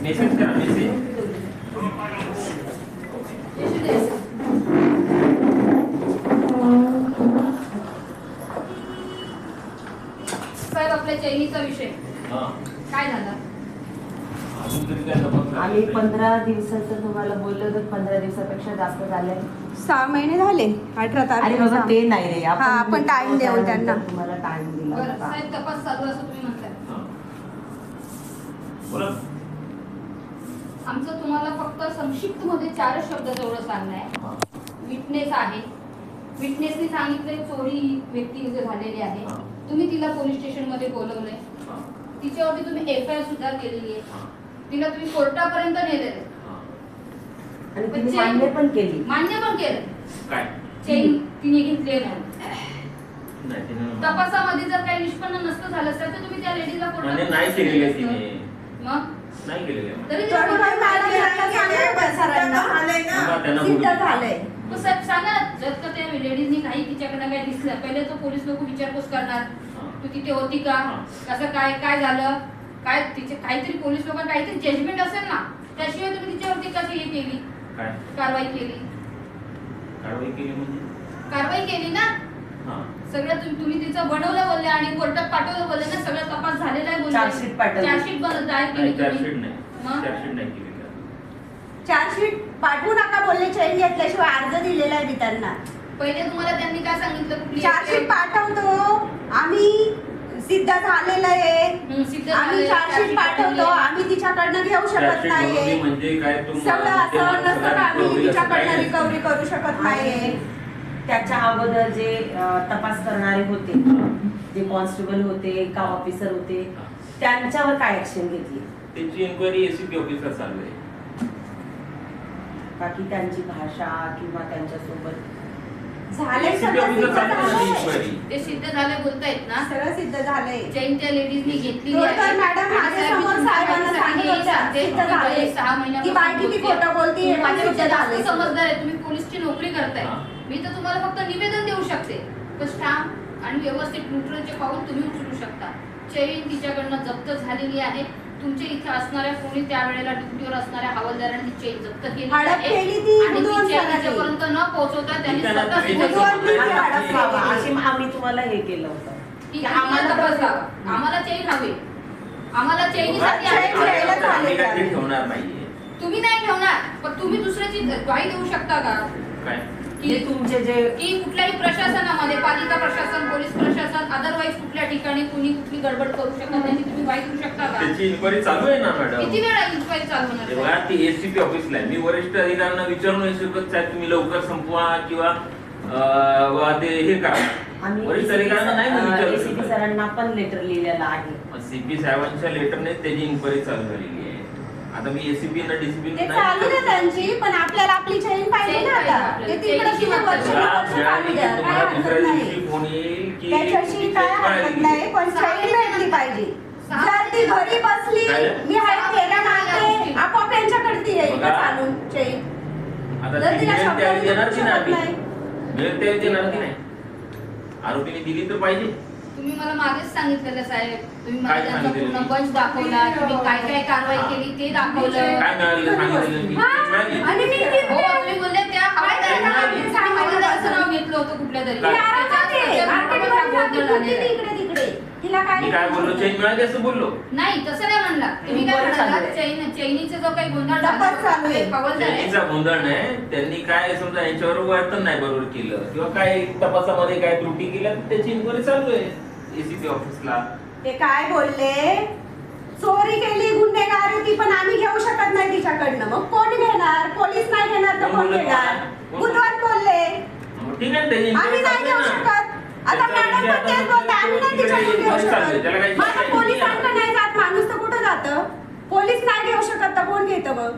Message करा message. साहेब आपल्या चैनीचा विषय काय झाला? आम्ही 15 दिवसाचं तुम्हाला बोललो तर 15 दिवसापेक्षा जास्त झाले. 6 महिने झाले. 18 अरे बाबा ते नाही रे, आपण टाइम देऊ त्यांना. तुम्हाला टाइम दिला बरं होता. साहेब तपास चालू असं तुम्ही म्हणताय. बोला. आमचं तुम्हाला फक्त संक्षिप्त मध्ये 4 शब्द तेवढं सांगणं आहे. विटनेस आहे, विटनेसने सांगितले चोरी व्यक्ती इथे झालेली आहे. तुम्ही तिला पोलीस स्टेशन मध्ये बोलवलंय, तिच्यावरती तुम्ही एफआयआर सुद्धा केलेली आहे, तिला तुम्ही कोर्टापर्यंत नेलेले आणि तुम्ही मान्य पण केली. मान्य पण केलं काय चेन तिने घेतली म्हणून. नाही तिने तपासामध्ये जर काही निष्पन्न नसतं झालं असतं तर तुम्ही त्या लेडीजला म्हणजे नाही केलेलं आहे तिने. मग नाही केलेलं आहे. तरी थोडं तुम्ही- फार मॅडम यांना सांगायला सरांना. त्यांना सिद्ध बोलू. झालंय. तो साहेब सांगा ना, जर का त्या लेडीजनी काही तिच्याकडनं काही दिसलं, पहिले तो पोलीस लोक विचारपूस करणार तू तिथे होती का, कसं काय काय झालं, काय तिचे काहीतरी पोलीस लोकांना काहीतरी जजमेंट असेल ना, त्याशिवाय तुम्ही तिच्यावरती कशी हे केली, काय कारवाई केली. कारवाई केली म्हणजे कारवाई केली ना, सगळं तुम्ही तिचं बनवलं बोलले आणि कोर्टात पाठवलं बोलले ना, सगळं तपास झालेला आहे बोलले. चार्जशीट पाठवली. चार्जशीट बनत आहे केली चार्जशीट तुम्ही. नाही. मग? चार्जशीट नाही केलेली. चार्जशीट पाठवू नका बोलले. चेन घेतल्याशिवाय अर्ज दिलेला आहे मी त्यांना. पहिले तुम्हाला त्यांनी काय सांगितलं, कुठली चार्जशीट पाठवतो आम्ही, सिद्ध झालेलं आहे. सिद्ध आम्ही झालेलं चार्जशीट पाठवतो, आम्ही तिच्याकडनं घेऊ शकत चार्जशीट बनवली नाहीये. म्हणजे काय सगळं असं नसतं का आम्ही तिच्याकडनं रिकव्हरी करू शकत नाहीये. त्याच्या अगोदर जे तपास करणारे होते, जे कॉन्स्टेबल होते का ऑफिसर होते, त्यांच्यावर काय ऍक्शन घेतली? त्याची इन्क्वायरी एसीपी ऑफिसर चालू आहे. बाकी त्यांची भाषा किंवा त्यांच्यासोबत झालंय एसीपी सगळं ऑफिसर सिद्ध चालू आहे झालंय. इन्क्वायरी. ते सिद्ध झाले बोलतायत ना, सगळं सिद्ध झालंय. चैनच्या लेडीजनी घेतली तो तर मॅडम माझ्यासमोर साहेबांना सांगत होत्या, सिद्ध झालंय. 6 महिन्यापासून की बाई किती खोटं बोलतीये, माझ्यापेक्षा सिद्ध जास्त झालंय. समजदार आहे, तुम्ही पोलीसची नोकरी करताय. हा. मी तर तुम्हाला फक्त निवेदन देऊ शकते, पण स्टाम्प आणि व्यवस्थित न्यूट्रलचे पाऊल तुम्ही उचलू शकता. चैन तिच्याकडनं जप्त झालेली आहे. तुमच्या इथे असणाऱ्या कोणी त्यावेळेला ड्युटीवर असणाऱ्या हवालदारांनी चेन जप्त केली हडप आहे केली ती आणि ती बुधवार चेन सरांनी. तिच्यापर्यंत न पोहोचवता त्यांनी त्यांना स्वतः चेन बुधवार जप्त दिवशी केली. हडप केली. अशी आम्ही तुम्हाला हे केलं होतं की की आम्हाला आम्हाला तपास हवा, आम्हाला चेन हवी, आम्हाला चैनीसाठी चैन आम्ही- घ्यायला आम्ही चालेल. काय ते ठेवणार नाहीये. तुम्ही नाही ठेवणार, पण तुम्ही दुसऱ्याची ग्वाही देऊ शकता का काय की जे तुमचे जे की कुठल्याही प्रशासनामध्ये, पालिका प्रशासन, पोलीस प्रशासन, अदरवाईज कुठल्या ठिकाणी कुणी कुठली गडबड करू शकत नाही, तुम्ही ग्वाही देऊ शकता का? त्याची इन्क्वायरी चालू आहे ना मॅडम. किती वेळा इन्क्वायरी चालू होणार? तेव्हा ती एसीपी ऑफिसला आहे. मी वरिष्ठ अधिकाऱ्यांना विचारू नाही शकत साहेब तुम्ही लवकर संपवा किंवा वा ते हे करा. आम्ही वरिष्ठ अधिकाऱ्यांना नाही मी विचारू एसीपी शकत. सरांना पण लेटर लिहिलेलं आहे. सीपी साहेबांच्या लेटरने त्याची इन्क्वायरी चालू झालेली आहे. आता मी एसीपी ना डीसीपी ते चालू ना त्यांची, पण आपल्याला आपली चैन पाहिजे ना आता. ते तिकडे किती वर्ष काढू द्या, काय तुम्हाला हरकत दुसऱ्या नाही. दिवशी फोन येईल की त्याच्याशी काय हरकत नाही, पण चैन भेटली पाहिजे. जर ती घरी बसली, मी हाय फेऱ्या मारते, आपोआप यांच्याकडे ती येईल का चालून चैन. आता जर ती तिला मिळेल शब्द त्यावेळी देऊ देणार की नाही शकत आम्ही? नाही. मिळेल त्यावेळी देणार की नाही? आरोपीने दिली तर पाहिजे. तुम्ही मला मागेच सांगितलेलं साहेब, तुम्ही मला काय त्यांचा सांगितलेलं? पूर्ण बंच दाखवला, तुम्ही काय काय कारवाई केली ते दाखवलं. काय मिळालं सांगितलं मी? हा, मिळाली. आणि मी हो, तुम्ही बोलले त्या हवालदाराचं नाव घेतलं होतं कुठल्या तरी. काय? तिला काय मी काय बोललो चेन मिळाली असं बोललो. नाही तसं नाही म्हणला तुम्ही. काय बरं चालू म्हणाला, आहे. चैनीचा जो काही गोंधळ तपास चालू आहे. हवालदार आहे. चैनीचा गोंधळ नाही. त्यांनी काय समजा यांच्यावर वर्तन नाही बरोबर केलं किंवा काय तपासामध्ये काय त्रुटी केल्या तर त्याची इन्क्वायरी चालू आहे एसीपी ऑफिसला. ते काय बोलले, चोरी केली, गुन्हेगार होती, पण आम्ही घेऊ शकत नाही तिच्याकडनं. मग कोण घेणार? पोलीस नाही घेणार तर कोण घेणार? बुधवार बोलले मग ठीक आहे त्याची आम्ही इन्क्वायरी नाही घेऊ चालू आहे शकत. ना. आता मॅडम पण तेच बोलते, आम्ही नाही तिच्याकडून घेऊ त्याला काही शकत. मग आता पोलिसांकडे नाही जात माणूस तर कुठं जातं? पोलीस नाही घेऊ शकत तर कोण घेतं मग?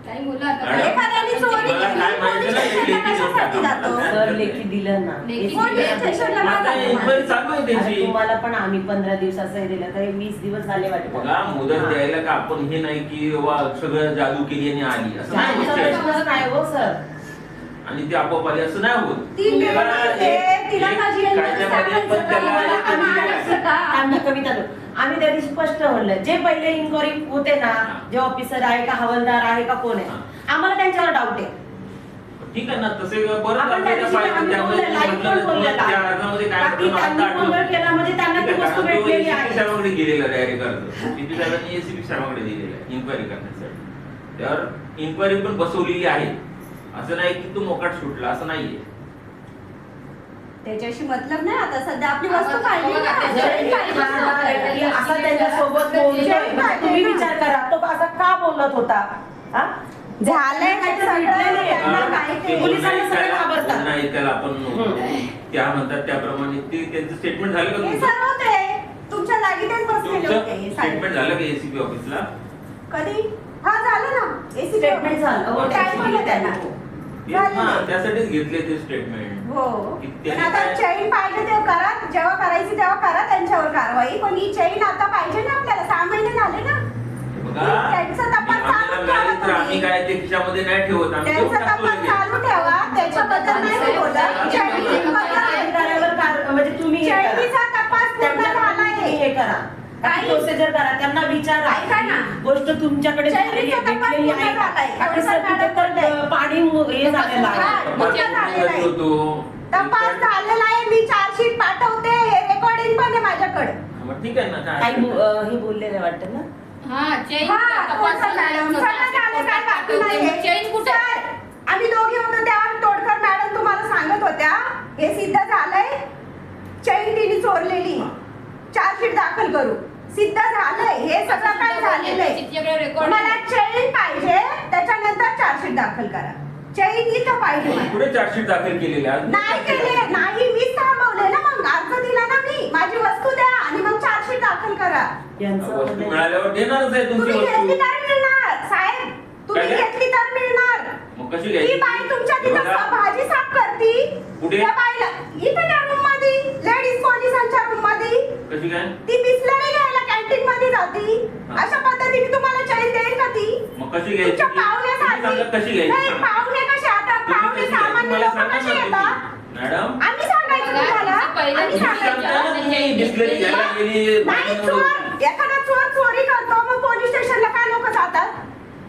काही मुलं आता मॅडम, एखाद्याने चोरी मला केली, काय माहिती पोलीस नाही, स्टेशनला लेखी कशासाठी देऊन जातो? टाका. सर लेखी दिलं ना. लेखी SCP पोलीस ला स्टेशनला दिलं. आता इन्क्वायरी चालू आहे अरे त्याची. तुम्हाला पण आम्ही 15 दिवसाचं हे दिलं तरी 20 दिवस झाले वाटतं. बघा मुदत द्यायला का आपण हे नाही की बाबा सगळं जादू केली आणि आली असं नाही आमचा गोष्ट आहे. प्रश्नच नाही हो सर. आणि ती आपोआप आली असं नाही होत. 3 त्याला दिवस होते, तिला एक माझी एन्क्वायरी कायद्यामध्ये पण सांगायचं त्याला मला एक आम्ही दिलेलं आणायचं आहे. का? आम्ही कविता आम्ही त्या दिवशी स्पष्ट म्हणलं, जे पहिले इन्क्वायरी होते ना, जे ऑफिसर आहे का हवालदार आहे का कोण आहे, आम्हाला त्यांच्यावर डाऊट आहे. ठीक आहे ना, तसे बरं आपण त्या दिवशी आम्ही बोललं, लाईव्ह पण बोललेलं आहे. त्या अर्जामध्ये काय बाकी म्हटलं त्यांनी मला आता गोंधळ आठवतं. केला म्हणजे त्यांना ती ठीक आहे, वस्तू कारण तो भेटलेली ACP आहे. साहेबांकडे गेलेला डायरेक्ट अर्ज ACP साहेबांनी ACP साहेबांकडे दिलेला आहे इन्क्वायरी करण्यासाठी. त्यावर इन्क्वायरी पण बसवलेली आहे, असं नाही की तो मोकाट सुटला असं नाहीये. त्याच्याशी मतलब नाही आता सध्या आपली वस्तू आपण- पाहिजे ना. आपण- जरी पाहिजे की ना. असा त्यांच्यासोबत बोलतोय, तुम्ही विचार करा तो असा का बोलत होता. हा? झालंय काय तर सगळं, भेटलेलं आहे. त्यांना ते माहिती आहे. पोलिसांना सगळं घाबरतात. पुन्हा ऐकायला आपण त्या म्हणतात त्याप्रमाणे ते त्यांचं स्टेटमेंट झालं का हे तुमचं? सर्व ते तुमच्या जागीतेच बसलेले तुमचं होते हे साहेब. स्टेटमेंट झालं का ACP ऑफिसला? कधी? हा झालं ना एसी स्टेटमेंट झालं. हो, काय त्यांनी म्हणलं त्यांना? त्यांनी. हा, त्यासाठीच घेतले ते स्टेटमेंट. हो की पण त्यांनी आता काय- चैन पाहिजे तेव्हा करा, जेव्हा करायची तेव्हा करा त्यांच्यावर कारवाई, पण ही चैन आता पाहिजे ना आपल्याला. 6 महिने झाले ना. बघा, त्यांचा तपास आम्हाला चालू मिळाली तर ठेवा आम्ही तुम्ही. काय ते खिशामध्ये नाही ठेवत, आम्ही देऊन त्यांचा टाकतो तपास लगेच. चालू ठेवा, त्याच्याबद्दल नाही बोलत. अधिकाऱ्यावर म्हणजे तुम्ही हे करा. चैनीचा तपास पूर्ण त्यांच्या झालाय. तुम्ही हे करा, काही- प्रोसिजर करा, त्यांना विचारा. ऐका ना. गोष्ट तुमच्याकडे चैनीचा झालेली आहे, तपास भेटलेली पूर्ण आहे का? झालाय. आपलं एवढं certificate मॅडम तर पाणी हे झालेलं आहे. हा. तपास पूर्ण पूर्ण झालेला आहे. होतो. तपास झालेला आहे, मी चार्जशीट पाठवते, हे रेकॉर्डिंग पण आहे माझ्याकडे. मग ठीक आहे ना, काय काही हे बोललेलं वाटतं ना. हा चैन हा, तपास तसं मॅडम, सगळं झालं, काय बाकी नाहीये. चैन कुठे सर, आम्ही दोघे होतो तेव्हा तोडकर मॅडम तुम्हाला सांगत होत्या, हे सिद्ध झालंय, चैन तिने चोरलेली, चार्जशीट दाखल करू. सिद्ध झालंय, हे सगळं काय झालेलं आहे. रेकॉर्ड मला चैन पाहिजे, त्याच्यानंतर चार्जशीट दाखल करा. चैन इथं पाहिजे मला. पुढे चार्जशीट दाखल केलेली आहे. नाही केले, नाही, मीच थांबवले ना, मग अर्ज दिला ना मी, माझी वस्तू द्या आणि मग चार्जशीट दाखल करा. यांचं वस्तू बोलणं- मिळाल्यावर देणारच आहे तुमची तुम्ही घेतली वस्तू. तर मिळणार साहेब, तुम्ही काय? घेतली तर मिळणार. मग कशी ती घ्यायची? बाई तुमच्या तिथं बघा, भाजी साफ करती. कुठे? त्या बाईला इथं त्या रूम मध्ये, लेडीज पोलिसांच्या रूम मध्ये, कशी काय? ती बिस्लरी घ्यायला कॅन्टीन मध्ये जाती. हा. अशा पद्धतीने तुम्हाला चैन देईल का ती? मग कशी घ्यायची? तुमच्या पाहुण्यासाठी. तुम्ही सांगा कशी घ्यायची? नाही, सांगा. पाहुणे कसे आता, तुम्ही पाहुणे कशी घ्यायची? सामान्य मला लोक सांगा कसे ना येतात? तुम्ही. मॅडम, आम्ही सांगायचं तुम्हाला, पहिलं आम्ही तुम्ही सांगायचं. सांगता ना तुम्ही बिस्लरी घ्यायला गेली. नाही, चोर, एखादा चोर चोरी करतो, मग पोलीस स्टेशनला काय लोक जातात?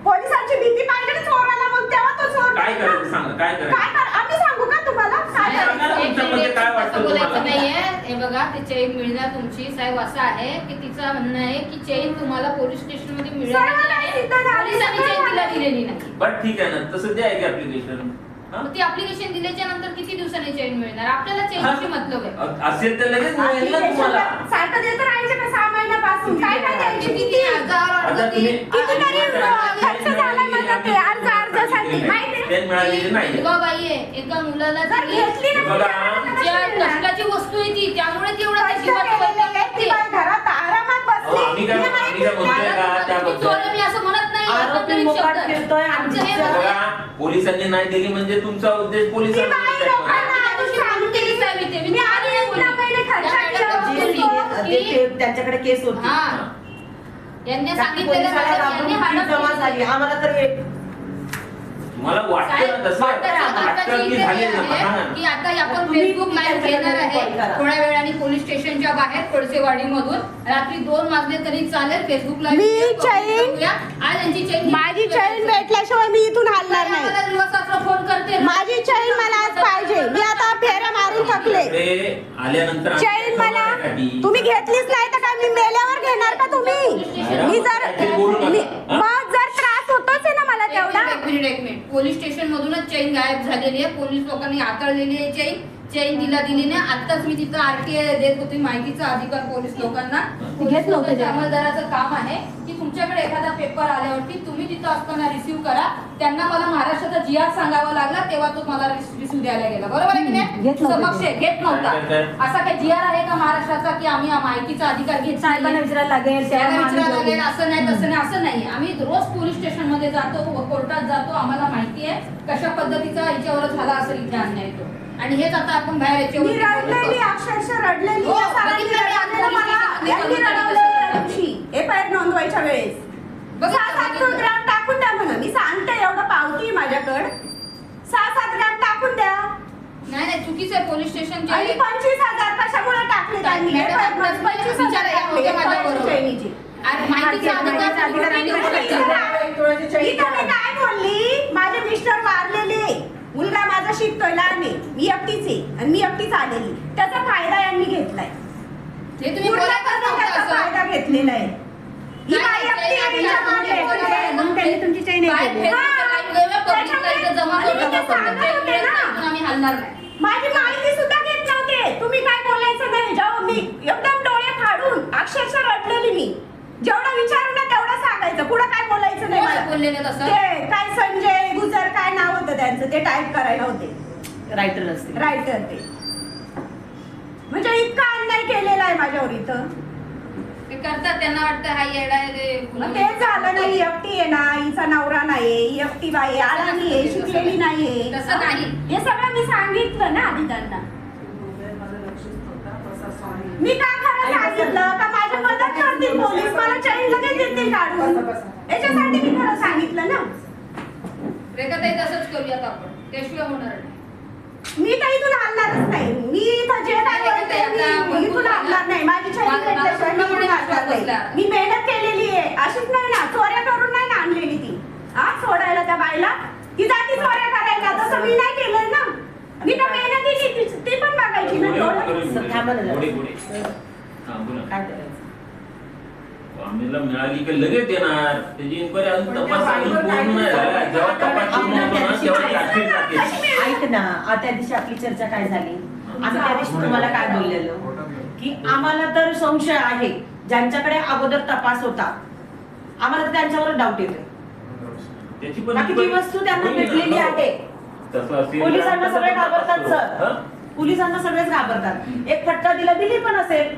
पोलिसांची भीती पाहिजे ना चोराला, मग तेव्हा तो चोर काय नाही ना. करायचं सांगा, काय काय करायचं? कर, आम्ही सांगू का तुम्हाला काय सांगा ना. करायचं? तुमच्यामध्ये काय वाटतं असं बोलायचं तुम्हाला? नाहीये. हे बघा ते चैन मिळणार तुमची साहेब असं आहे की तिचं म्हणणं आहे की चैन तुम्हाला पोलीस स्टेशन मध्ये मिळालेली सर्व आहे, सिद्ध झालं, पोलिसांनी सगळं चैन तिला झालं. दिलेली नाही. बट ठीक आहे ना, तसं द्या की ऍप्लिकेशन. मग ती ऍप्लिकेशन दिल्याच्या नंतर किती दिवसांनी चैन मिळणार? आपल्याला चैनशी मतलब आहे. असेल तर लगेच मिळेल ना तुम्हाला. सारखं देत राहायचे का 6 महिन्यापासून? काय काय द्यायची किती किती? हजार आता अर्ज तुम्ही ती- कितीतरी खर्च झाला माझा ते अर्जासाठी, माहिती आहे? चैन मिळालेली नाही. विधवा बाई आहे, एका मुलाला जर दिली. घेतली ना बघा. तिच्या कष्टाची वस्तू आहे ती, त्यामुळे ती एवढं कष्ट जीवाचं केलेले वैताग आहेत, ती करते. बाई घरात आरामात अहो, बसली. आम्ही काय तिला आम्ही काय माहिती- म्हणतोय का तुम्ही त्याबद्दल? चोर मी असं म्हणत नाही. आरोपी एकंदरीत मोकाट शब्द. फिरतोय आणि आमचं हे तिच्या- म्हणणं बघा, आहे. पोलिसांनी नाही दिली म्हणजे तुमचा उद्देश ती पोलिसांना बाई नाही लोकांना दाखवायचा. आधी सांगते, मी आधी इतका महिने खर्च केला जी होता. त्यांच्याकडे केस होती. हा. यांनी सांगितलेलं पोलिसाला मॅडम, घाबरून यांनी ती हाडं जमा फोडली. झाली. आम्हाला तर हे- तुम्हाला वाटतं ना तसं वाटतं की झाले ना सांगा ना. की आता आपण तुम्ही फेसबुक लाईव्ह घेणार आहे कॉल करा. थोड्या वेळाने पोलीस स्टेशनच्या बाहेर कोळसेवाडी मधून रात्री 2 वाजले तरी चालेल. फेसबुक मी लाईव्ह चैन- आज यांची चैन माझी चैन भेटल्याशिवाय मी इथून हलणार नाही. मला दिवसाचा फोन करते. माझी चैन मला आज पाहिजे. मी आता फेऱ्या मारून थकले. इकडे आल्यानंतर आम्ही चैन मला ठरवण्यासाठी- तुम्ही घेतलीच नाही तर काय मी मेल्यावर घेणार का तुम्ही? मी जर मग जर त्रास होतोच आहे ना मला तेवढा. एक मिनिट पोलीस स्टेशन मधूनच चैन गायब झालेली आहे. पोलीस लोकांनी हाताळलेली आहे चैन तिला दिली नाही. आताच मी तिथं आरटीआय देत होती, माहितीचा अधिकार पोलीस लोकांना. घेत नव्हते ते. अंमलदाराचं काम आहे की तुमच्याकडे एखादा पेपर आल्यावरती तुम्ही तिथं असताना रिसिव्ह करा. त्यांना मला महाराष्ट्राचा जीआर सांगावा लागला तेव्हा तो मला रिसिव्ह द्यायला गेला. बरोबर आहे की नाही? घेत नव्हते समक्ष ते. घेत नव्हता. काय? असा काही जीआर आहे का महाराष्ट्राचा की आम्ही माहितीचा अधिकार घेत साहेबांना नाहीये? विचारायला लागेल, त्याला तेव्हा विचारायला आम्ही लागेल, असं नाही तसं नाही असं नाही. आम्ही रोज पोलीस स्टेशन मध्ये जातो, कोर्टात जातो. आम्हाला माहिती आहे कशा पद्धतीचा याच्यावर झाला असेल इथे अन्याय तो. आणि हेच आता आपण बाहेर मी याच्यावरती रडलेली, बोलतो. अक्षरशः रडलेली. हो, या सरांनी बघितलं मी आज रडवलेलं मला. पोलीस यांनी स्टेशनमध्ये रडवलेलं बघितलं. त्या दिवशी. FIR नोंदवायच्या वेळेस बघितलं, 6-7 बघितलं. ग्रॅम टाकून द्या म्हणा. मी सांगते एवढं पावती माझ्याकडं. 6-7 ग्रॅम टाकून चुकीचं आहे पोलीस स्टेशन आणि 25,000 कशामुळे टाकले त्यांनी? हे मॅडम, पण 25,000 टाकले, विचारा, एक बरोबर. चैनीचे. माहितीचा अधिकार इथं मी काय बोलली, माझे मिस्टर वारलेले, मुलगा माझा शिकतोय लहान आहे, मी एकटीच आहे आणि मी एकटीच आलेली. त्याचा फायदा यांनी घेतलाय, हे तुम्ही पूर्ण बोलतच नव्हतं त्याचा असं. फायदा घेतलेला आहे. ही नाही, बाई एकटी आहे, नाही, हिच्यामुळे नाही, घेतलेलं आहे. म्हणून त्यांनी तुमची चैन हा, त्याच्यामुळे आणि मी ते सांगत होते ना. आम्ही हलणार नाही. माझी माहिती सुद्धा घेत नव्हते. तुम्ही काय बोलायचं नाही. जेव्हा मी एकदम डोळे फाडून अक्षरशः रडलेली, मी जेवढं विचारू ना तेवढं सांगायचं, पुढं काय बोलायचं नाही कोण मला. बोललेलं तसं? ते काय संजय गुजर काय नाव होतं त्यांचं, ते टाईप करायला होते रायटर असते. रायटर. ते म्हणजे इतका अन्याय केलेला आहे माझ्यावर इथं. ते करतात, त्यांना वाटतं हा येडा आहे ते. मग तेच झालं नाही. ही एकटी आहे ना, हिचा नवरा नाही, ही एकटी बाई आहे, अडाणी आहे, शिकलेली नाहीये. तसं नाही. हे सगळं मी सांगितलं ना आधी त्यांना. मी का खरं सांगितलं का माझी मदत करतील पोलीस, मला चैन लगेच देतील काढून. याच्यासाठी मी खरं सांगितलं ना. रेखाताई तसंच करूयात आपण, त्याशिवाय होणार नाही. मी तर इथून हलणारच नाही. मी इथं जे काय बोलते मी इथून हलणार नाही. माझी चैन भेटल्याशिवाय मी इथून हलणार नाही. मी मेहनत केलेली आहे, अशीच नाही ना, चोऱ्या करून नाही ना आणलेली ती. हा, सोडायला त्या बाईला ती जाती चोऱ्या करायला, तसं मी नाही केलं ना. मी तर मेहनत केली, ती पण बघायची ना. काय करायचं? आम्हाला मिळाली की लगेच देणार. त्याची इन्क्वायरी अजून तपास अजून पूर्ण नाही झाला. जेव्हा तपास पूर्ण होतो ना तेव्हा चार्जशीट लागते. ऐक ना, त्या दिवशी आपली चर्चा काय झाली? आम्ही त्या दिवशी तुम्हाला काय बोललेलो की आम्हाला तर संशय आहे, ज्यांच्याकडे अगोदर तपास होता आम्हाला तर त्यांच्यावर डाऊट येतोय. त्याची पण बाकी ती वस्तू त्यांना होईल ना. भेटलेली आहे. तसं असेल पोलिसांना तर सगळे तपास घाबरतात करू. सर. हं? पोलिसांना सगळेच घाबरतात. एक फटका दिली पण असेल,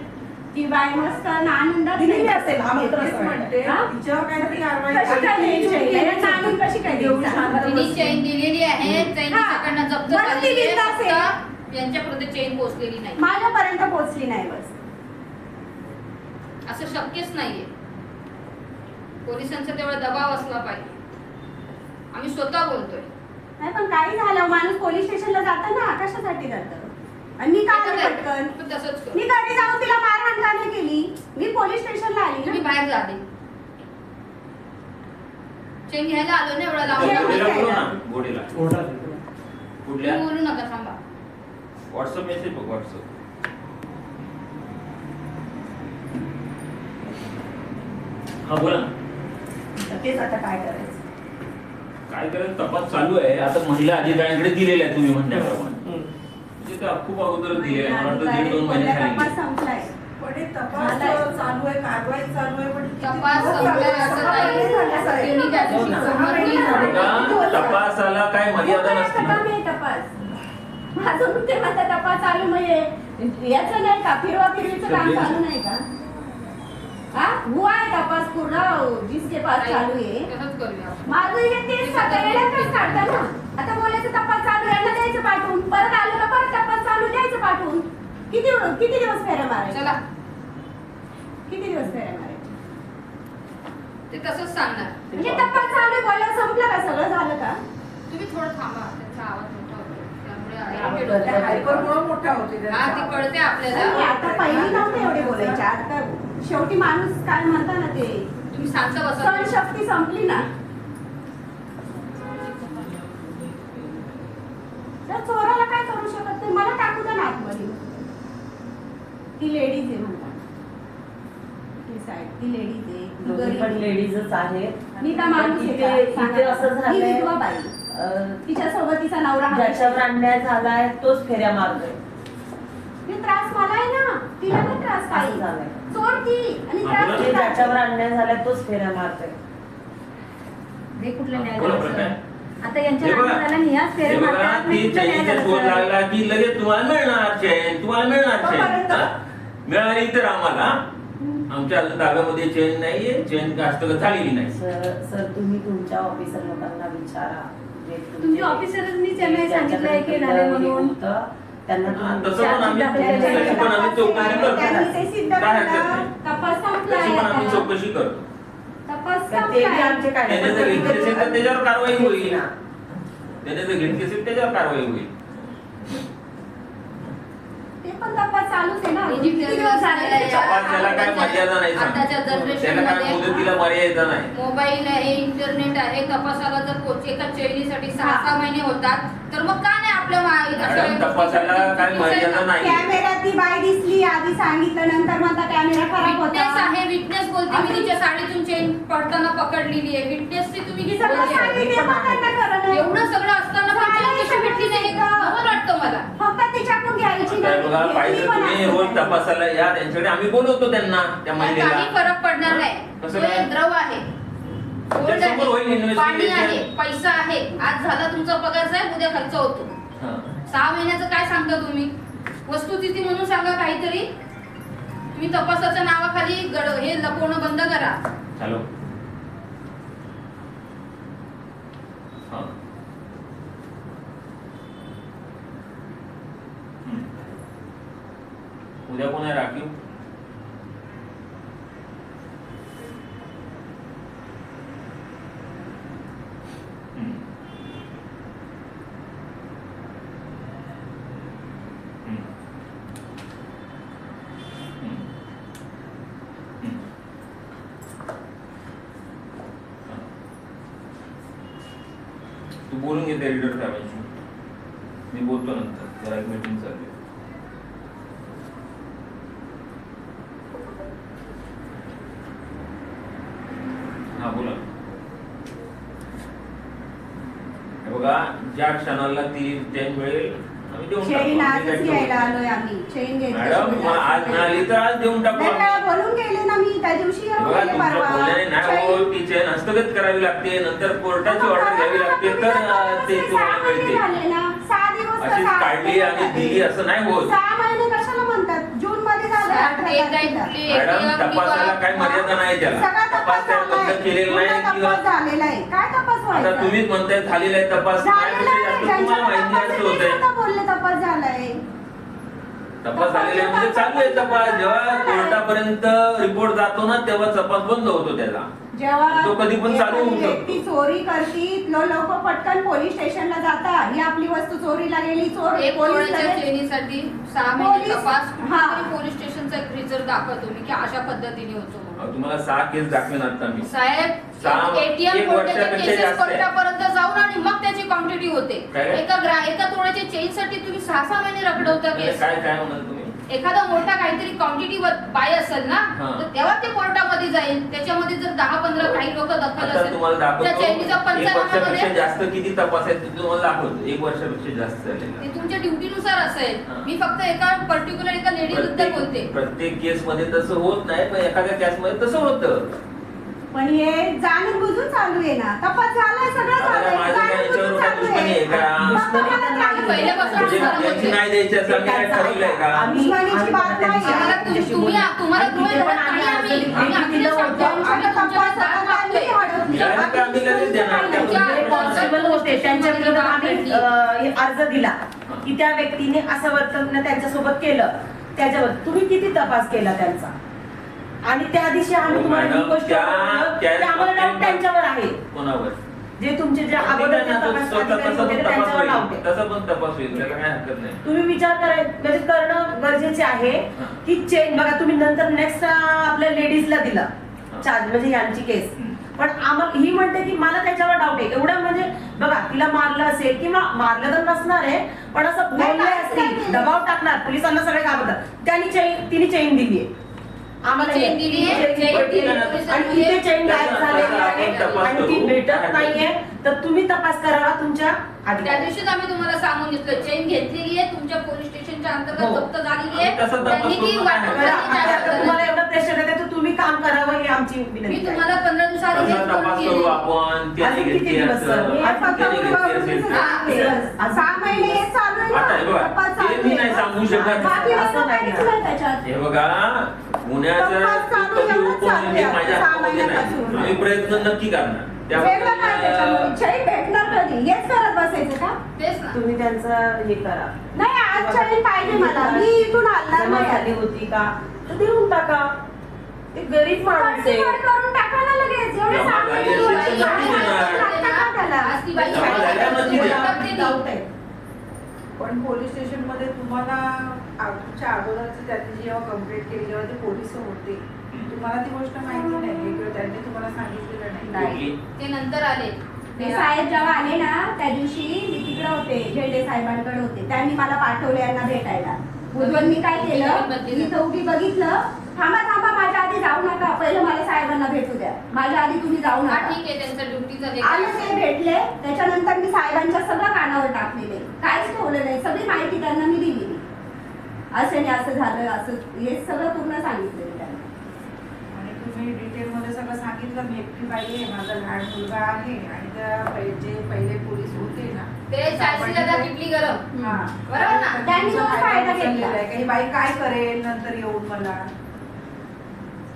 ती बाई मस्त आनंदात दिलेली असेल. आम्हाला तर तेच असं म्हणते, वाटतं. तिच्यावर काहीतरी कारवाई कशी काय झाली. द्यायची? याला आणून कशी काय एवढी द्यायची? शांत तिने बसली. चैन दिलेली आहे, चैन हा. तिच्याकडनं जप्त मला ती झालेली आहे, दिली असेल. फक्त यांच्यापर्यंत चैन पोहोचलेली नाही. माझ्यापर्यंत पोहोचली नाही बस. असं शक्यच नाहीये. पोलिसांचा तेवढा दबाव असला पाहिजे. आम्ही स्वतः बोलतोय. नाही पण काही झालं, माणूस पोलीस स्टेशनला जातं ना, कशासाठी जातं? आणि मी काय आले पटकन? पण तसंच करू. मी घरी जाऊन तिला मारहाण का नाही केली? मी पोलीस स्टेशनला आली तुम्ही ना. बाहेर झाले. चैन घ्यायला आलो ना एवढा त्या लांब. गोडीला बोलू ना, गोडीला. कुठल्या तुम्ही बोलू नका, थांबा. व्हॉट्सअप मेसेज बघ. व्हॉट्सअप हा बोला ना. तर तेच आता काय करायचं? काय करायचं, तपास चालू आहे. आता महिला अधिकाऱ्यांकडे दिलेल्या आहे तुम्ही म्हणण्याप्रमाणे. म्हणजे ते खूप अगोदर दिलेलं आहे. मला वाटतं 1.5-2 महिने तपास झाले. संपलाय. पण हे तपास चालू आहे, कारवाई चालू आहे, पण किती तपास दिवस संपलाय झाले? असं 6 महिने झाले नाही. साहेब. तुम्ही त्या दिवशी हो ना. सहमत नाही झाले. बघा, तपासाला काय मर्यादा नसते. तपास माझं म्हणते माझा तपास चालू म्हणजे याचं नाही का, फिरवा फिरवीचं काम चालू नाही का? हा, हुआ है तपास पूर्ण, जिसके पास चालू आहे. तसंच करूया आपण. माझं हे तेच सगळ्यालाच काढतं ना. आता बोलायचं तपास चालू आहे, यांना द्यायचं पाठवून, परत आलं का परत तपास चालू, द्यायचं पाठवून. किती दिवस फेऱ्या मारायच्या? चला, किती दिवस फेऱ्या मारायच्या? ते तसंच सांगणार. म्हणजे तपास चालू आहे, बोलायला संपलं का, सगळं झालं का? तुम्ही थोडं थांबा, त्यांचा आवाज मोठा होतो त्यामुळे त्या ऐकू येतो. हायपरमुळं मोठा होते हा, ती कळते आणि आपल्याला. आता पहिली नव्हते एवढे बोलायचे, आता शेवटी माणूस काय म्हणता ना ते, तुम्ही शांत बसा. सहनशक्ती संपली ना. त्या चोराला काय करू शकत नाही, मला टाकू द्या ना आतमध्ये. ती लेडीज आहे म्हणतात, ती साईड ती लेडीज आहे, ती दोघी गरीब पण आहे. लेडीजच आहेत. मी का माणूस आहे का? इथे सांगा. असं ही झालंय, विधवा बाई, तिच्यासोबत तिचा नवरा हा. ज्याच्यावर अन्याय झालाय तोच फेऱ्या मारतोय. ते त्रास मला आहे ना, तिला पण त्रास असं काही झालंय. चोर ती आणि हा, त्रास बोला. जे तिला. ज्याच्यावर अन्याय झालाय तोच फेऱ्या मारतोय. हे कुठलं न्याय बोला, झालं, बोला. सर? आता यांच्या हे बघा. नावाला नियाज हे फेरे बघा, मारतात, ती कुठलं न्याय चैनीचा झालं, शोध सर? लागला की लगेच तुम्हाला मिळणार चैन, तुम्हाला मिळणार चैन. तोपर्यंत- हा? मिळाली तर आम्हाला, आमच्या अजून ताब्यामध्ये चैन नाहीये, चैन हस्तगत झालेली नाही. सर तुम्ही तुमच्या ऑफिसर लोकांना विचारा. जे तुमच्या ऑफिसरांनी त्यांना सांगितलंय की येणार आहे म्हणून. त्यांना हा, तुम्ही तसं पण आम्ही दाखवलेलं तशी पण आम्ही चौकशी त्यांनी ते करतो. सिद्ध काय हरकत केलं, नाही. तपास तशी संपलाय पण आम्ही आता. चौकशी करतो. तपास तर ते बी संपलाय. आमचे काय त्याने जर घेतली असेल तर त्याच्यावर कारवाई होईल. ना. त्याने जर घेतली असेल त्याच्यावर कारवाई होईल. ते पण तपास चालूच आहे ना. Digital किती दिवस झाले? तपासाला काय मर्यादा नाही सांग. आताच्या त्याला काय जनरेशन मुदतीला मर्यादा नाही. मोबाईल आहे, इंटरनेट आहे, तपासाला जर एका चैनीसाठी 6 महिने होतात तर मग का नाही आपल्या मॅडम, तपासाला काय मर्यादा नाही. कॅमेऱ्यात ती बाई दिसली, आधी सांगितलं, नंतर म्हणता कॅमेरा खराब विटनेस होता. आहे, विटनेस बोलते मी तिच्या साडीतून चेन पडताना पकडलेली आहे. विटनेसची तुम्ही ती किती सगळं बोलते? सांगितलं, पण त्यांना खरं नाही. एवढं सगळं असताना पण चेन कशी भेटली नाही नवल वाटतं मला. फक्त तिच्याकडून घ्यायची आता नाही. बघा, पाहिजे घेतली पण तुम्ही आहे. रोज तपासाला या, त्यांच्याकडे आम्ही बोलवतो त्यांना, त्या महिलेला. काही फरक पडणार नाही. कसं तो काय? एक द्रव आहे, गोल्ड त्याच्यासमोर होईल आहे, investigation. पाणी आहे, पैसा आहे. आज झाला तुमचा पगार साहेब, उद्या खर्च होतो. हा. 6 महिन्याचं काय सांगता तुम्ही? वस्तुस्थिती म्हणून सांगा काहीतरी. तुम्ही तपासाच्या नावाखाली हे लपवणं बंद करा. हॅलो. हा. उद्या कोण आहे राखीव? तू बोलून घे त्या रीडर साहेबांशी. मी बोलतो नंतर, जरा एक मीटिंग चालू आहे. हा बोला. हे बघा, ज्या क्षणाला ती चेन मिळेल आम्ही देऊन चेन टाकू. आजच घ्यायला आलोय आम्ही. चेन घ्यायची. मॅडम, मग आज मिळाली तर आज देऊन टाकू नाही, आम्ही. वेळा बोलून गेले ना मी त्या दिवशी. बघा, बोलले तुमच्या परवा. बोलण्याने नाही चेन- होत. ती चेन हस्तगत करावी लागते, नंतर कोर्टाची ऑर्डर घ्यावी लागते, तर ते तुम्हाला मिळते. अशीच काढली आणि दिली असं नाही होत. 6 महिने कशाला म्हणतात? जून मध्ये झालं. 18 तारखेला. मॅडम, तपासाला काय मर्यादा नाही त्याला. सगळा तपास तपास काय बंद झालाय. केलेला पूर्ण नाही किंवा तपास झालेला आहे. काय तपास आता व्हायचा? तुम्हीच म्हणताय झालेला आहे तपास. झालेला त्यापेक्षा आहे. जास्त तुम्हाला ज्यांच्याकडे माहिती तपास असं आहे होतंय. ते स्वतः बोलले तपास झालाय. तपास झालेला आहे म्हणजे चालू आहे तपास. जेव्हा कोर्टापर्यंत रिपोर्ट जातो ना, तेव्हा तपास बंद होतो त्याला. जेव्हा तो कधी पण चालू होऊ एखादी व्यक्ती शकतो. चोरी करती, लोक पटकन पोलीस स्टेशनला जातात. ही आपली वस्तू चोरीला गेली, चोर एक पोलीस तोळ्याच्या लगेच- चेनीसाठी 6 महिने पोलीस- तपास. हा. कुठेतरी पोलीस स्टेशनचा एक रिझल्ट दाखवतो मी की अशा पद्धतीने होतो म्हणून. अहो, तुम्हाला 6 केस दाखवेन आता मी. साहेब, सहा- एटीएम एक वर्षापेक्षा केसेस जास्त आहे. कोर्टापर्यंत जाऊन आणि मग त्याची क्वांटिटी होते. काय? एका तोळ्याच्या चेन साठी तुम्ही 6 महिने रखडवता म्हणजे केस. काय म्हणाल तुम्ही? एखादा मोठा काहीतरी क्वांटिटी बाय असेल ना, हा. तर तेव्हा ते कोर्टामध्ये जाईल. त्याच्यामध्ये जर 10-15 काही लोक दखल आता असेल, तुम्हाला त्या दाखवतो. चैनीचा 1 पंचनामामध्ये वर्षापेक्षा जास्त किती तपास आहेत ते तुम्हाला दाखवतो. 1 वर्षापेक्षा जास्त झालेला. ते तुमच्या ड्युटीनुसार असेल. हा. मी फक्त एका पर्टिक्युलर एका लेडी बद्दल बोलते. प्रत्येक केस मध्ये तसं होत नाही, पण एखाद्या केस मध्ये तसं होतं. पण हे जाणून बुजून चालू आहे ना. तपास झालाय, सगळं आता झालंय. माझं काय जाणून याच्यावर बुजून काय चालू दुश्मनी आहे का? फक्त मला नाही. पहिल्यापासून म्हणजे असं याची होते. नाही द्यायची असं आम्ही काय ठरवलंय का? दुश्मनीची बात नाही. आम्हाला तुम्हाला गृह घरात आणि आम्ही आखिर सांगतो. आम्ही तुमच्यावर दाद मागतोय. मिळालं तर आम्ही लगेच देणार. पॉसिबल होते त्यांच्या विरोधात आम्ही अर्ज दिला की त्या व्यक्तीने असं वर्तन त्यांच्यासोबत केलं. त्याच्यावर तुम्ही किती तपास केला त्यांचा? आणि त्या दिवशी आम्ही तुम्हाला ही मॅडम, गोष्ट बोललो की आम्हाला डाऊट त्यांच्यावर आहे. कोणावर? जे तुमचे जे अगोदरचे तपास अधिकारी होते ते त्यांच्यावर डाऊट आहे. तसं पण तपास होईल, त्याला काय हरकत नाही. तुम्ही विचार म्हणजे करणं गरजेचे आहे की चेन बघा. तुम्ही नंतर नेक्स्ट आपल्या लेडीजला दिलं चार्ज, म्हणजे यांची केस. पण आम्हाला ही म्हणते की मला त्याच्यावर डाऊट आहे. एवढं म्हणजे बघा, तिला मारलं असेल किंवा मारलं तर नसणार आहे, पण असं बोलले असतील, दबाव टाकणार पोलिसांना सगळे काम होतात. तिने चेन दिली आहे आम्हाला, चेन दिली आहे, चेन दिली आहे. आणि तिथे चेन गायब झालेली आहे आणि ती भेटत नाहीये. तर तुम्ही तपास करावा तुमच्या त्या अधिकाऱ्यांनी. दिवशीच आम्ही तुम्हाला सांगून घेतलं, चेन घेतलेली आहे, तुमच्या पोलीस स्टेशनच्या अंतर्गत हो. जप्त झालेली आणि तसं आहे. तपास त्यांनी ती करून वाटप नाही. केली आता त्याच्याबद्दल. तुम्हाला एवढं प्रेशर येते तर तुम्ही काम करावं ही आमची मी विनंती आहे. तुम्हाला 15 दिवसाआधी तसा हेच तपास करून करू केली. आपण. त्याने अजून किती घेतली दिवस, असेल. सर? हे फक्त त्याने घेतली असेल. उडवाउडवीचं 6 महिने हे चालू आहे आता हे ना. बघा, तपास ते चालू मी आहे. नाही सांगू शकत. बाकी असं नाही काहीच नाही त्याच्यात. हे बघा, गुन्ह्याचं तपास चालू कधी एवढंच उकळून चालू हे आहे माझ्या आता 6 हातामध्ये नाही. महिन्यापासून. आम्ही प्रयत्न नक्की करणार. वेगळं काय त्याच्यामुळे? त्यामुळे चैन भेटणार कधी? हेच करत बसायचं का? तेच ना. तुम्ही त्यांचं हे करा. नाही, आज चैन पाहिजे मला. मी इथून हलणार जमा नाही. झाली होती का तर देऊन टाका. ते गरीब माणूस आहे. कट करून टाका ना लगेच. एवढे जमा 6 झाली महिने असेल तर लागतात नक्की देणार. का त्याला? आज ती बाई जमा झाल्यावर नक्की वाटप देणार. दिली. डाऊट आहे. पण पोलीस स्टेशन मध्ये तुम्हाला तुमच्या अगोदरची त्यांनी जेव्हा कंप्लेंट केली जेव्हा ते पोलीस होते तुम्हाला ती गोष्ट माहिती नाही किंवा त्यांनी तुम्हाला सांगितलेलं नाही. कुठली? ते नंतर आले. ते साहेब जेव्हा आले ना त्या दिवशी मी तिकडे होते, झेंडे साहेबांकडे होते, त्यांनी मला पाठवले यांना भेटायला. बुधवार मी काय केलं, मी चौकी बघितलं, थांबा थांबा माझ्या आधी जाऊ नका, पहिलं मला साहेबांना भेटू द्या, माझ्या आधी तुम्ही जाऊ हा, नका. ठीक आहे, त्यांचा ड्युटीचा आले ते भेटले, त्याच्यानंतर मी साहेबांच्या सगळं कानावर टाकलेले, काहीच ठेवलं नाही, सगळी माहिती त्यांना मी दिली. असं नाही असं झालं, असं हे सगळं पूर्ण सांगितलं त्यांना. आणि तुम्ही डिटेल मध्ये सगळं सांगितलं, मी एकटी बाई आहे, माझा लहान मुलगा आहे आणि त्या जे पहिले पोलीस होते ना ते चाळीसला किटली गरम. हा. बरोबर ना? त्यांनी तो फायदा घेतला. सांगितलेलं आहे, की बाई काय करेल नंतर येऊन मला.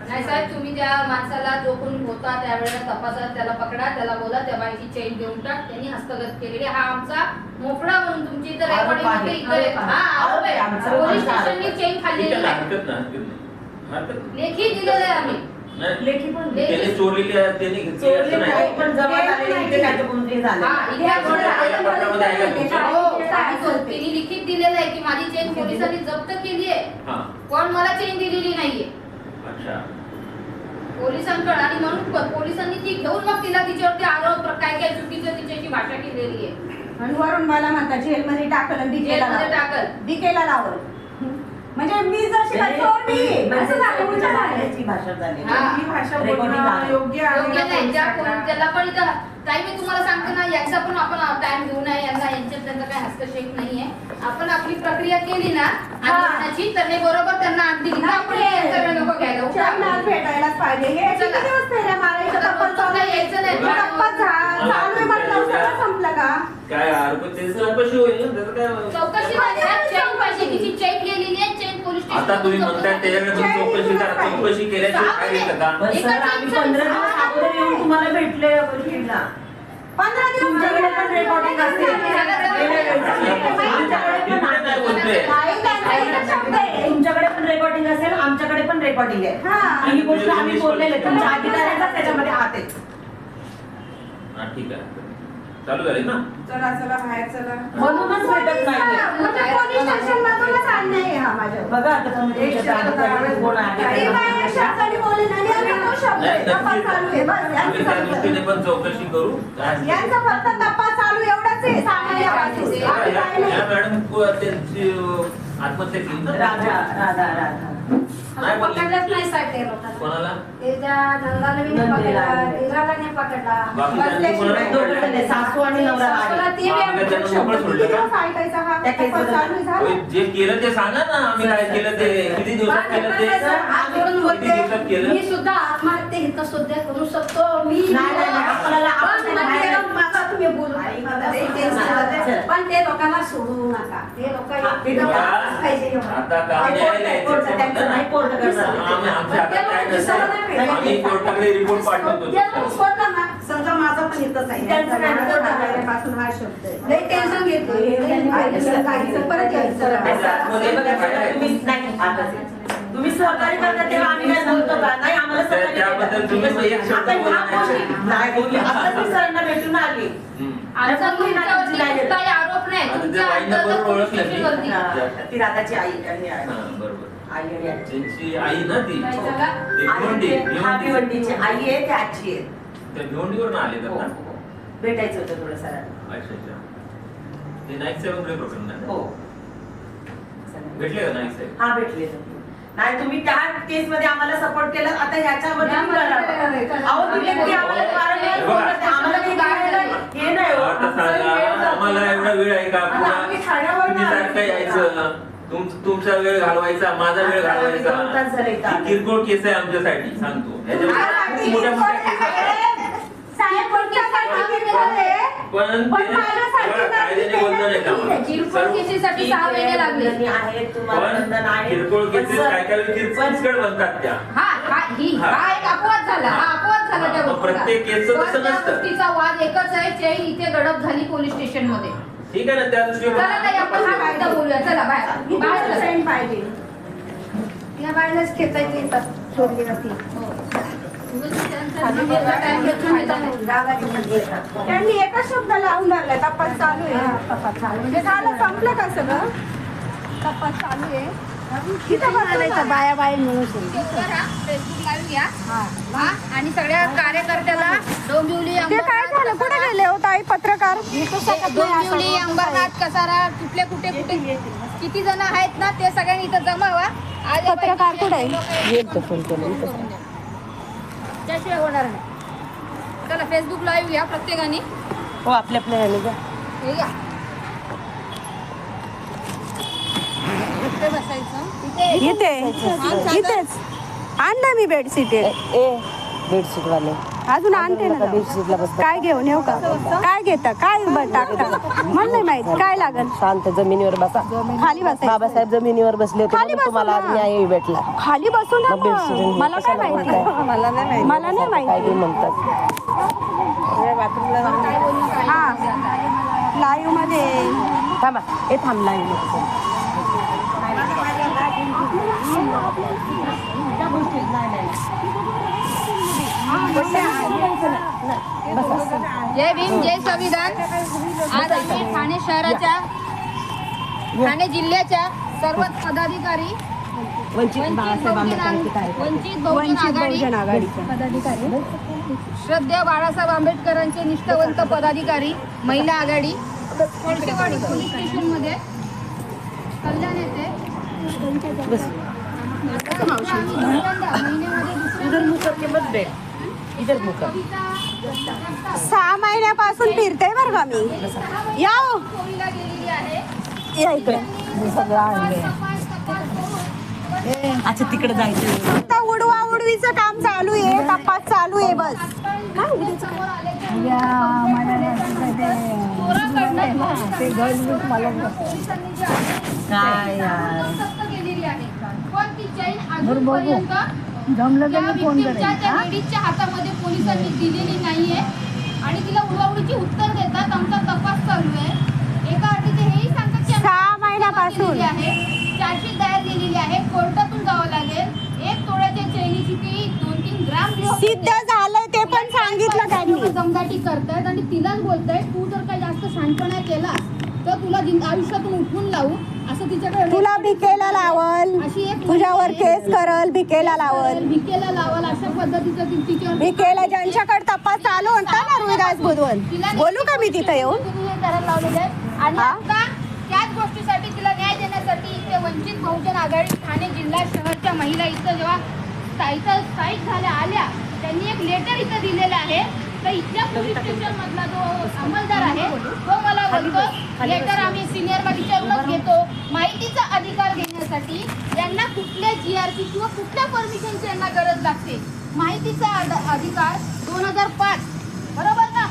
नाही साहेब, तुम्ही त्या माणसाला जो कोणी होता त्यावेळेला तपासात त्याला पकडा, त्याला बोला त्या बाईची चेन देऊन टाक. त्यांनी हस्तगत केलेली हा आमचा मोकळा म्हणून तुमची इथं रेकॉर्डिंग मध्ये इकडे हा आरोप आहे. आमचा पोलीस आरोप आहे. स्टेशननी चेन खाल्लेली ठीक आहे, आहे. हरकत नाही, हरकत नाही. हरकत नाही. लेखी दिलेलं आहे आम्ही. नाही, लेखी पण त्याने चोरलेली आहे, त्याने घेतली असं चोरले नाही. नाही, पण जमा झालेले इथे त्याच्या कोणतरी झाले. हा, इथे आपण पत्रामध्ये आहे का तुमचं? हो, त्यांनी लिखित दिलेलं आहे की माझी चेन पोलिसांनी जप्त केली आहे, हा, पण मला चेन दिलेली नाहीये अच्छा. पोलिसांकडे. आणि म्हणून पोलिसांनी ती घेऊन मग तिला तिच्यावरती आरोप काय काय चुकीचं तिच्याशी भाषा केलेली आहे. आणि वरून मला म्हणतात जेलमध्ये टाकल आणि डिकेला जेलमध्ये लावल. टाकल. डिकेला लावल. म्हणजे मी जशी काय चोर मी असं झालं उलटं झालं. त्याची भाषा झाली. हा. ही भाषा Recording बोलणं आहे. योग्य आहे योग्य का नाही. पोलिसांना? त्याला पण इथं ताई मी तुम्हाला सांगते ना, याचा पण आपण टाइम घेऊ नये, यांना यांच्यात त्यांचा काही हस्तक्षेप नाहीये. आपण आपली प्रक्रिया केली ना आंदोलनाची, तर हे बरोबर त्यांना आणतील. आपण यांचा वेळ नको घ्यायला. चार भेटायलाच पाहिजे. हे किती चला. दिवस फेऱ्या मारायच्या, तपास चालू आहे. यायचं नाही. तपास चालू आहे म्हटलं सगळं संपलं का? काय हरकत, त्याची चौकशी होईल ना, त्याचं काय. चौकशी नाही, चेन पाहिजे, तिची चेन गेलेली आहे, चेन पोलीस आता तुम्ही म्हणताय त्याच्याकडे तुम्ही चौकशी करा, चौकशी केल्याशिवाय काय येतं का? पण सर, आम्ही 15 दिवस अगोदर येऊन तुम्हाला भेटले बशीला. 15 दिवस तुमच्याकडे पण रेकॉर्डिंग असेल. तुमच्याकडे पण रेकॉर्डिंग असेल, आमच्याकडे पण रेकॉर्डिंग आहे. हा. ही गोष्ट आम्ही बोललेली आहे. तुमच्या अधिकाऱ्यांचा त्याच्यामध्ये हात आहे. हा, ठीक आहे, चालू झाली ना. चला चला बाहेर चला. म्हणूनच भेटत नाही. म्हणजे पोलीस स्टेशन मधूनच अन्याय आहे हा माझ्यावर. बघा आता तुम्ही तुमच्या अधिकारी कोण ती आहे. बाई शब्दाने बोलली आणि आम्ही तो शब्द आहे. तपास चालू आहे. बस आम्ही यांचं त्या चालू दृष्टीने आहे. पण चौकशी करू. काय यांचा फक्त तपास चालू एवढंच आहे. सामान्य बाजू. आम्ही काय नाही. या मॅडम त्यांची आत्महत्या केली ना. राधा राधा राधा नाही बोलली. पकडलंच नाही साहेब ते लोकांना. कोणाला? ते त्या नंदाला बी नाही पकडला, दिराला नाही पकडला. बाकी बस त्यांनी कोणाला त्याशिवाय दोघं पकडलं? जण, सासू आणि नवरा सासूला आहे. ती बी बाकी आम्ही त्यांना शब्द मोकळं सोडलं किती का? दिवस ऐकायचा हा त्या तपास केसमध्ये- चालू होय, झाला. जे केलं ते सांगा ना, आम्ही काय केलं ते, किती दिवसात केलं ते, सर, हात जोडून किती बोलते, दिवसात केलं. मी सुद्धा आत्महत्या इथं सुद्धा करू शकतो. मी नाही, नाही, नाही, आपल्याला आपण पण नाही. मॅडम, माझा तुम्ही बोलू नका. ते टेन्शन होते. पण ते लोकांना सोडू नका. ते लोक एकदम पाहिजे एवढं. आता काम न्यायालयाचं कोर्ट- त्यांचं नाही कोर्ट करणार. आम्ही आमच्या हातात काय नसतं. आम्ही कोर्टाकडे रिपोर्ट पाठवतो. समजा माझा पण इथंच आहे. त्यांचं काय नसतं. पासून हा शब्द आहे. लई टेन्शन घेतो. परत यायचं. हे बघा, तुम्ही नाही आता तुम्ही सहकार्य करता तेव्हा आम्ही काय म्हणतो का? नाही, आम्हाला सहकार्य त्याबद्दल करता. तुम्ही मग एक शब्द आता ह्या बोला नाही. गोष्टी- नाही बोलली. आता मी सरांना भेटून आली. हम्म. आमचा तुमच्यावरती काही आरोप नाही. आता ते तुमच्या बाईंना अंतर्गत बरोबर ओळखलं पोलीस मी. स्टेशनवरती. हा, ती राधाची आई आणि आहे. हा, बरोबर. आई आणि आहे. त्यांची आई ना ती काय झालं? ते भिवंडी हा, भिवंडीची आई आहे, ती आजी आहे. त्या भिवंडीवरून आले हो, तर ना. हो. भेटायचं होतं थोडं सरांना. अच्छा अच्छा. ते नाईक साहेबांकडे प्रकरण आहे ना? हो. भेटले का नाईक साहेब? हा, भेटले होते. नाही, तुम्ही त्या केस मध्ये आम्हाला सपोर्ट केलं, आता ह्याच्यामध्ये तुम्ही करावं. अहो, ती व्यक्ती आम्हाला वारंवार बोलत आहे. आम्हाला काही करायला हे नाही हो. आता सांगा, आम्हाला एवढा वेळ आहे का आता आम्ही ठाण्यावरून तुम्ही सारखं यायचं, तुमचा वेळ घालवायचा, माझा वेळ घालवायचा. 2 तास झाले इथं. ही किरकोळ केस आहे आमच्यासाठी, सांगतो. ह्याच्यामध्ये मोठ्या मोठ्या केस आहेत. साहेब कोणत्यासाठी केलंय? पण पण ते माझ्यासाठी थोडं कायद्याने बोलणं नाही का आम्हाला? किरकोळ केसेसाठी 6 महिने लागले. बंधनी आहेत, तुम्हाला पण बंधन आहे. किरकोळ पण केसेस सर- काय काय किरकोळ बनतात त्या. हा एक अपवाद झाला. हा अपवाद झाला त्या हा, गोष्टीला. प्रत्येक केसचं पण तसं त्या नसतं. गोष्टीचा वाद एकच आहे, चैन इथे गडप झाली पोलीस स्टेशन मध्ये. ठीक आहे ना, त्या दृष्टीने चला ताई, आपण हा कायदा बोलूया. चला बाहेर बाहेर चला. सेंड पाहिजे. या बायलाच खेचायची सोडली जाते. हो. त्यांनी एकच शब्द लावून लागलाय तपास चालू आहे. म्हणजे झालं, संपलं का सगळं? तपास चालू आहे. किती म्हणायचं बाया बाई मिळून फेसबुक लाईव्ह घ्या हा, आणि सगळ्या कार्यकर्त्याला डोंबिवली ते काय झालं? कुठे गेले हो ताई पत्रकार? डोंबिवली, अंबरनाथ, कसारा, कुठले कुठे कुठे किती जण आहेत ना, ते सगळ्यांनी इथं जमा व्हा. आज पत्रकार कुठे आहे? त्याशिवाय होणार नाही. चला फेसबुक लाईव्ह घ्या प्रत्येकाने. हो, आपल्या ह्याने घ्या. हे घ्या. कुठे बसायचं? इथेच आणलं मी बेडशीट. बेडशीट वाले अजून आणते ना. बेडशीटला बस. काय घेऊन येऊ का? काय घेता? काय टाकता? मला नाही माहित काय लागल. शांत जमिनीवर बसा. खाली बसायचं. बाबासाहेब जमिनीवर बसले होते खाली म्हणून तुम्हाला बसून आज न्याय भेटला. खाली बसून ना मग बेडशीट मग. मला काय माहिती? मला नाही काय माहिती. ते म्हणतात. काय बोलणं काय हा. नाही. लाईव्ह मध्ये थांबा, हे थांबला आहे. जय भीम, जय संविधान. आज आम्ही ठाणे शहराच्या, ठाणे जिल्ह्याच्या सर्वच पदाधिकारी, वंचित बहुजन आघाडी पदाधिकारी, श्रद्धेय बाळासाहेब आंबेडकरांचे निष्ठावंत पदाधिकारी, महिला आघाडी, कोळसेवाडी पोलीस स्टेशन मध्ये कल्याण येथे महिन्यामध्ये दुसऱ्या 6 महिन्यापासून फिरते बरं का मी. या हो. चोरीला गेलेली आहे. या इकडे. अच्छा, तिकडे जायचं. आता उडवा उडवीचं काम चालू आहे. तपास चालू आहे. बस काय यार. लेडीजच्या हातामध्ये पोलिसांनी दिलेली नाहीये आणि तिला उडवाउडीची उत्तर देतात. आमचा तपास चालू आहे. एका अटीचे हेही सांगतात की 6 महिन्यापासून चार्जशीट तयार केलेली आहे. कोर्टातून जावं लागेल. 1 तोळ्याच्या चैनीची ती 2-3 ग्राम सिद्ध झालंय ते पण सांगितलं त्यांनी. दमदाटी करतायत आणि तिलाच बोलतायत तू जर काही जास्त शहाणपणा केला तर तुला आयुष्यातून उठून लावू, असं तिच्याकडे तुला भिकेला लावल, अशी एक तुझ्यावर केस करल, भिकेला लावल, भिकेला लावाल अशा पद्धतीचं तिच्यावर भिकेला ज्यांच्याकडे तपास चालू होता ना रोहिदास बुधवन. बोलू का मी तिथे येऊन? तुम्ही हे करायला लावलेलं आहे. आणि हा? आता त्याच गोष्टीसाठी तिला न्याय देण्यासाठी इथे वंचित बहुजन आघाडी ठाणे जिल्हा शहरच्या महिला इथं जेव्हा स्थायिक झाल्या आल्या, त्यांनी एक लेटर इथं दिलेलं आहे. तर इथल्या पोलीस स्टेशन मधला जो अंमलदार आहे तो मला बोलतो लेटर आम्ही सिनियरला विचारूनच घेतो. माहितीचा अधिकार घेण्यासाठी यांना कुठल्या GRC किंवा कुठल्या परमिशनची यांना गरज लागते. माहितीचा अधिकार 2005 बरोबर ना?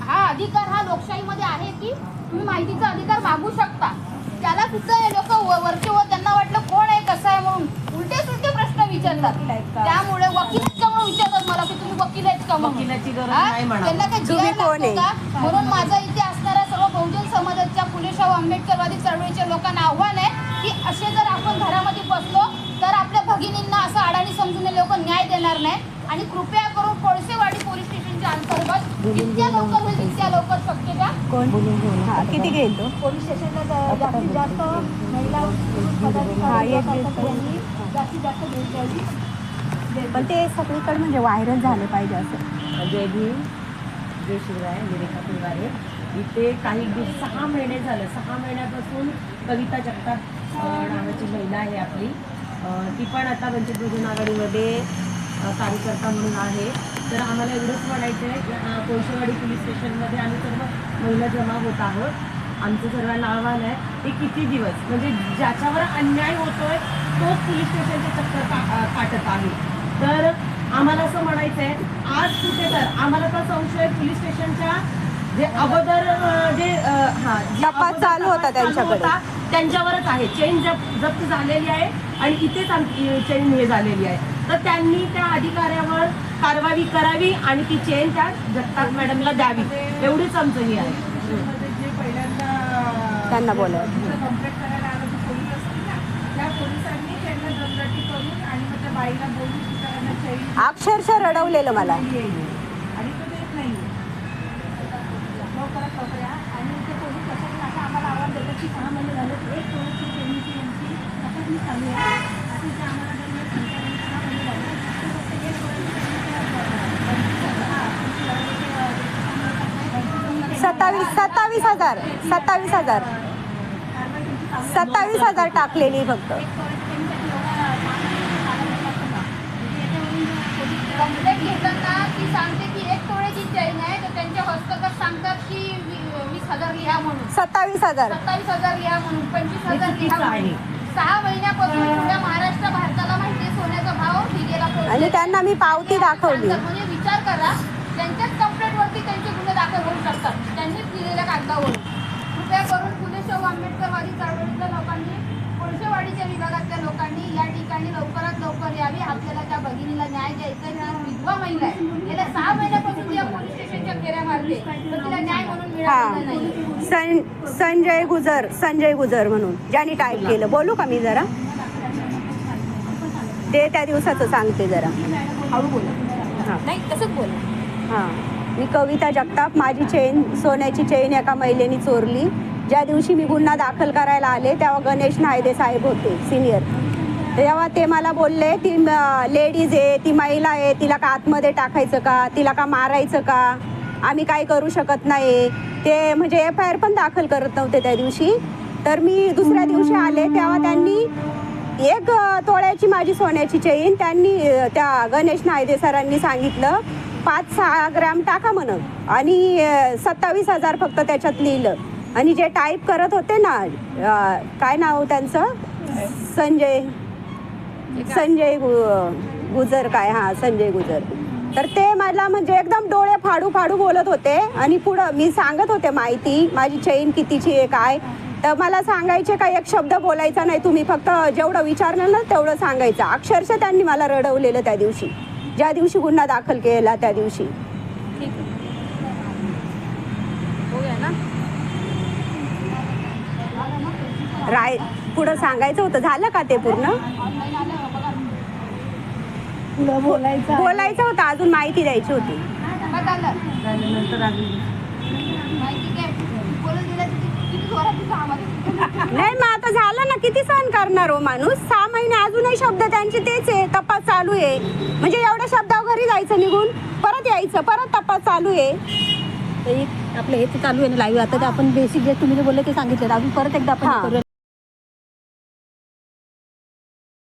हा अधिकार हा लोकशाहीमध्ये आहे की तुम्ही माहितीचा अधिकार मागू शकता. त्याला सुद्धा हे लोक वरचे वर त्यांना वाटलं कोण आहे कसं आहे म्हणून उलटे सुलटे प्रश्न विचारतात. त्यामुळे वकील का म्हणून विचारतात मला की तुम्ही वकील आहेत का म्हणून. वकिलाची गरज नाही म्हणा. त्यांना काही तुम्ही जिरायला कोण आहे? लागतो का? म्हणून माझा इथे असणाऱ्या सर्व बहुजन समाजाच्या फुले शाहू आंबेडकरवादी चळवळीच्या लोकांना आव्हान आहे की असे जर आपण घरामध्ये बसलो तर आपल्या भगिनींना असं अडाणी समजून हे लोक न्याय देणार नाही. आणि कृपया करून कोळसेवाडी पोलीस स्टेशनच्या अंतर्गत जितक्या लवकर होईल तितक्या लवकर शक्य द्या. किती घेईल तो? पोलीस स्टेशनला जास्तीत जास्त महिला पदाधिकारी जास्तीत जास्त भेट द्यावी. पण ते सगळीकडे म्हणजे व्हायरल झालं पाहिजे असं. जय भीम, जय शिवराय. मी रेखा कुंभारे. इथे काही 6 महिने झालं. 6 महिन्यापासून कविता जगताप नावाची महिला आहे आपली. ती पण आता वंचित बहुजन आघाडीमध्ये कार्यकर्ता म्हणून आहे. तर आम्हाला एवढंच म्हणायचं आहे की कोळसेवाडी पोलीस स्टेशनमध्ये आम्ही सर्व महिला जमा होत आहोत. आमचं सर्वांना आव्हान आहे की किती दिवस म्हणजे ज्याच्यावर अन्याय होतोय तोच पोलीस स्टेशनचे चक्कर काटत आहे. तर आम्हाला असं म्हणायचं आहे आज कुठे तर आम्हाला तर संशय पोलीस स्टेशनच्या जे अगोदर तपास चालू होता त्यांच्याकडे. त्यांच्यावरच आहे. चेन जप्त झालेली आहे आणि इथेच आमची चेन हे झालेली आहे. तर त्यांनी त्या अधिकाऱ्यावर कारवाई करावी आणि ती चेन त्या जगताप मॅडमला द्यावी एवढीच आमचं हे आहे. जे पहिल्यांदा त्यांना बोलावं. कंप्लेंट करायला आलं पोलीस असतील ना, त्या पोलिसांनी त्यांना दमदाटी करून आणि मग त्या बाईला बोलून सुद्धा चैन अक्षरशः रडवलेलं मला. आणि तो देत नाही लवकरात लवकर या. आणि ते पोलीस कसं आता आम्हाला आवाज देतात की 6 महिने झाले एक तोळ्याची चैनीची यांची तपासणी चालू आहे. आता इथे आम्हाला जर हे सांगता 6 महिने झाले तर फक्त एक तोळ्याची 27,000 टाकलेली फक्त. कंप्लेंट घेताना ती सांगते की 1 तोळ्याची चैन आहे, तर त्यांच्या हस्तगत सांगतात की 20,000 लिहा म्हणून, 27,000. 27,000 लिहा म्हणून, 25,000 लिहा म्हणून. 6 महिन्यापासून पुऱ्या महाराष्ट्र भारताला माहिती आहे सोन्याचा भाव हिगेला पोहोचलेला आणि त्यांना मी पावती दाखवली. म्हणजे विचार करा, त्यांच्याच कंप्लेंटवरती त्यांचे गुन्हे दाखल होऊ शकतात त्यांनीच दिलेल्या कागदावरून. कृपया करून फुले शाहू आंबेडकरवादी चळवळीतल्या लोकांनी, कोळशेवाडीच्या विभागातल्या लोकांनी या ठिकाणी लवकरात लवकर यावी. आपल्याला त्या भगिनीला न्याय द्यायचा आहे. ती विधवा महिला आहे, गेल्या 6 महिन्यापासून ती या पोलीस स्टेशनच्या फेऱ्या मारते, पण तिला न्याय म्हणून मिळालेला नाही. संजय गुजर म्हणून ज्यांनी टाईप केलं. बोलू का मी जरा? ते त्या दिवसाचं सांगते जरा. हळू बोला. नाही तसंच बोला. हां, मी कविता जगताप. माझी सोन्याची चेन एका महिलेने चोरली. ज्या दिवशी मी गुन्हा दाखल करायला आले तेव्हा गणेश नायदे साहेब होते सिनियर. तेव्हा ते मला बोलले ती लेडीज आहे, ती महिला आहे, तिला का आतमध्ये टाकायचं का, तिला का मारायचं का, आम्ही काही करू शकत नाही. ते म्हणजे FIR पण दाखल करत नव्हते त्या दिवशी. तर मी दुसऱ्या दिवशी आले तेव्हा त्यांनी 1 तोळ्याची माझी सोन्याची चेन त्यांनी त्या गणेश नायदे सरांनी सांगितलं 5-6 ग्रॅम टाका म्हणून, आणि 27,000 फक्त त्याच्यात लिहिलं. आणि जे टाईप करत होते ना, काय नाव त्यांचं, संजय गुजर काय, हां संजय गुजर. तर ते मला म्हणजे एकदम डोळे फाडू फाडू बोलत होते. आणि पुढं मी सांगत होते माहिती, माझी चेन कितीची आहे काय. तर मला सांगायचे का एक शब्द बोलायचा नाही, तुम्ही फक्त जेवढं विचारलं ना तेवढं सांगायचं. अक्षरशः त्यांनी मला रडवलेलं त्या दिवशी, ज्या दिवशी गुन्हा दाखल केला त्या दिवशी. पुढं सांगायचं होतं, झालं का ते पूर्ण? बोलायचं होतं, अजून माहिती द्यायची होती. नाही मग आता झालं ना, किती सहन करणार हो माणूस. 6 महिने अजूनही शब्द त्यांचे तेच आहे, तपास चालू आहे. म्हणजे एवढ्या शब्दावर घरी जायचं निघून, परत यायचं, परत तपास चालू आहे. आपलं हे चालू आहे ना लाईव्ह. आता ते आपण बेसिक जे तुम्ही जे बोलले ते सांगितलं, अजून परत एकदा आपण करूया.